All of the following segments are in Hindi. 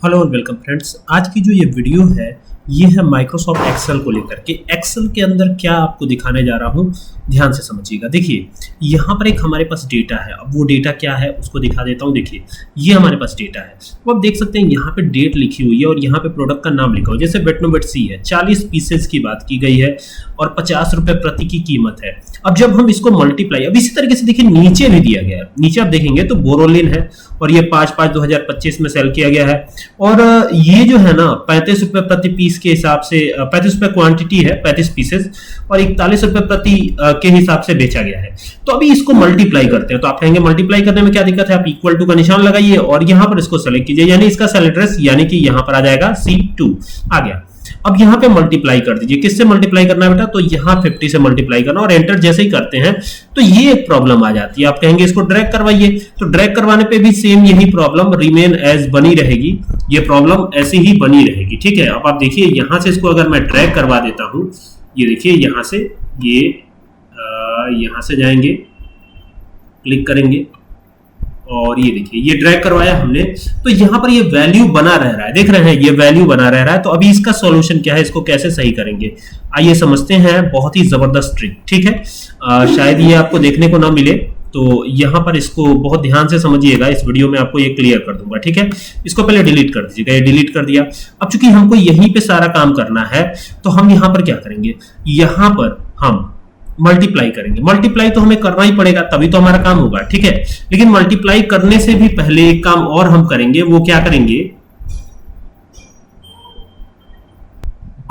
हेलो और वेलकम फ्रेंड्स। आज की जो ये वीडियो है ये है माइक्रोसॉफ्ट एक्सेल को लेकर के। एक्सेल के अंदर क्या आपको दिखाने जा रहा हूँ, ध्यान से समझिएगा। देखिए यहाँ पर एक हमारे पास डेटा है। अब वो डेटा क्या है उसको दिखा देता हूँ। देखिए ये हमारे पास डेटा है। तो आप देख सकते हैं यहाँ पे डेट लिखी हुई है और यहाँ पे प्रोडक्ट का नाम लिखा हुआ है। जैसे वेटनोवेट सी है, 40 पीसेज की बात की गई है और 50 रुपए प्रति की कीमत है। अब जब हम इसको मल्टीप्लाई, अब इसी तरीके से देखिए नीचे भी दिया गया है। नीचे आप देखेंगे तो बोरोलिन है और ये 5/5/2025 में सेल किया गया है। और ये जो है ना 35 रुपए प्रति पीस के हिसाब से, 35 रुपए क्वांटिटी है, 35 पीसेस, और 41 रुपए प्रति के हिसाब से बेचा गया है। तो अभी इसको मल्टीप्लाई करते हैं। तो आप कहेंगे मल्टीप्लाई करने में क्या दिक्कत है, आप इक्वल टू का निशान लगाइए और यहां पर इसको सेलेक्ट कीजिए, यानी इसका सेल एड्रेस यानी कि यहां पर आ जाएगा C2 आ गया। अब यहाँ पे मल्टीप्लाई कर दीजिए। किससे मल्टीप्लाई करना है बेटा, तो यहाँ 50 से मल्टीप्लाई करना और एंटर जैसे ही करते हैं तो ये एक प्रॉब्लम आ जाती है। आप कहेंगे इसको ड्रैग करवाइए, तो ड्रैग करवाने पे भी सेम यही प्रॉब्लम रिमेन एज बनी रहेगी। ये प्रॉब्लम ऐसे ही बनी रहेगी, ठीक है। अब आप देखिए यहाँ से इसको अगर मैं ड्रैग करवा देता हूँ, ये देखिए यहाँ से ये यहाँ से जाएंगे, क्लिक करेंगे और ये देखिए ये ड्रैग करवाया हमने, तो यहाँ पर ये वैल्यू बना रह रहा है। देख रहे हैं ये वैल्यू बना रह रहा है। तो अभी इसका सॉल्यूशन क्या है, इसको कैसे सही करेंगे, आइए समझते हैं। बहुत ही जबरदस्त ट्रिक, ठीक है। शायद ये आपको देखने को ना मिले, तो यहाँ पर इसको बहुत ध्यान से समझिएगा। इस वीडियो में आपको ये क्लियर कर दूंगा, ठीक है। इसको पहले डिलीट कर दीजिएगा। ये डिलीट कर दिया। अब चूंकि हमको यहीं पे सारा काम करना है तो हम यहाँ पर क्या करेंगे, यहाँ पर हम मल्टीप्लाई करेंगे। मल्टीप्लाई तो हमें करना ही पड़ेगा, तभी तो हमारा काम होगा, ठीक है। लेकिन मल्टीप्लाई करने से भी पहले एक काम और हम करेंगे। वो क्या करेंगे,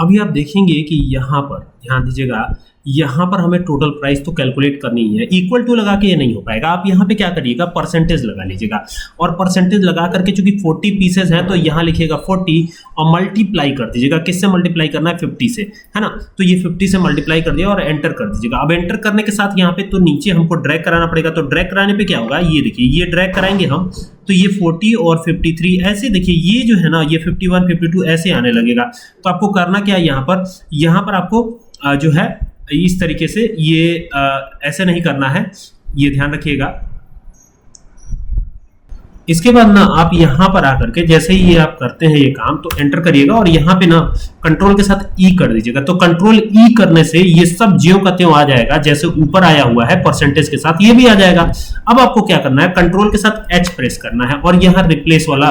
अभी आप देखेंगे कि यहां पर ध्यान दीजिएगा, यहां पर हमें टोटल प्राइस तो कैलकुलेट करनी ही है। इक्वल टू लगा के ये नहीं हो पाएगा। आप यहां पे क्या करिएगा, परसेंटेज लगा लीजिएगा और परसेंटेज लगा करके चूंकि 40 पीसेज हैं तो यहां लिखिएगा 40 और मल्टीप्लाई कर दीजिएगा। किससे मल्टीप्लाई करना है, 50 से, है ना। तो ये 50 से मल्टीप्लाई कर दिया और एंटर कर दीजिएगा। अब एंटर करने के साथ यहाँ पे तो नीचे हमको ड्रैग कराना पड़ेगा। तो ड्रैग कराने पे क्या होगा, ये देखिए ये ड्रैग कराएंगे हम तो ये 40 और 53 ऐसे, देखिए ये जो है ना ये 51 52 ऐसे आने लगेगा। तो आपको करना क्या है, यहाँ पर आपको जो है इस तरीके से ये ऐसे नहीं करना है, ये ध्यान रखिएगा। इसके बाद ना आप यहां पर आकर के जैसे ही ये आप करते हैं ये काम, तो एंटर करिएगा और यहां पे ना कंट्रोल के साथ ई कर दीजिएगा। तो कंट्रोल ई करने से ये सब ज्यों का त्यों आ जाएगा, जैसे ऊपर आया हुआ है परसेंटेज के साथ ये भी आ जाएगा। अब आपको क्या करना है, कंट्रोल के साथ एच प्रेस करना है और यहाँ रिप्लेस वाला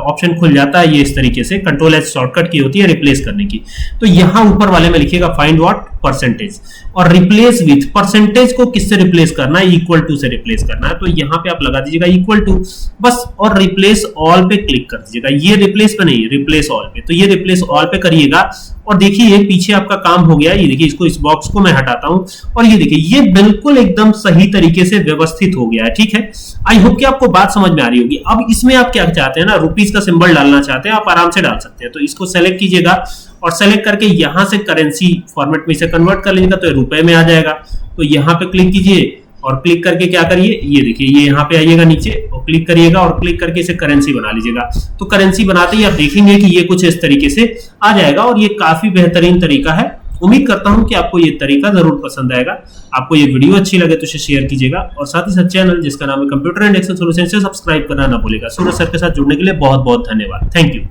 ऑप्शन खुल जाता है। ये इस तरीके से कंट्रोल एच शॉर्टकट की होती है रिप्लेस करने की। तो यहाँ ऊपर वाले में लिखिएगा फाइंड व्हाट, परसेंटेज, और रिप्लेस विथ। परसेंटेज को किससे रिप्लेस करना है, इक्वल टू से रिप्लेस करना है। तो यहाँ पे आप लगा दीजिएगा इक्वल टू बस, और रिप्लेस ऑल पे क्लिक कर दीजिएगा। ये रिप्लेस पे नहीं, रिप्लेस ऑल पे। तो ये रिप्लेस ऑल पे करिएगा और देखिए पीछे आपका काम हो गया। ये देखिए इसको, इस बॉक्स को मैं हटाता हूं और ये देखिए ये बिल्कुल एकदम सही तरीके से व्यवस्थित हो गया है, ठीक है। आई होप कि आपको बात समझ में आ रही होगी। अब इसमें आप क्या चाहते हैं ना, रुपीस का सिंबल डालना चाहते हैं, आप आराम से डाल सकते हैं। तो इसको सेलेक्ट कीजिएगा और सेलेक्ट करके यहां से करेंसी फॉर्मेट में इसे कन्वर्ट कर लीजिएगा तो रुपए में आ जाएगा। तो यहां पे क्लिक कीजिए और क्लिक करके क्या करिए, ये देखिए ये यहाँ पे आइएगा नीचे और क्लिक करिएगा और क्लिक करके इसे करेंसी बना लीजिएगा। तो करेंसी बनाते ही आप देखेंगे कि ये कुछ इस तरीके से आ जाएगा और ये काफी बेहतरीन तरीका है। उम्मीद करता हूं कि आपको ये तरीका जरूर पसंद आएगा। आपको ये वीडियो अच्छी लगे तो इसे शेयर कीजिएगा और साथ ही साथ चैनल जिसका नाम है कंप्यूटर एंड एक्सेल सॉल्यूशन से सब्सक्राइब करना ना भूलिएगा। सूरज सर के साथ जुड़ने के लिए बहुत बहुत धन्यवाद। Thank you.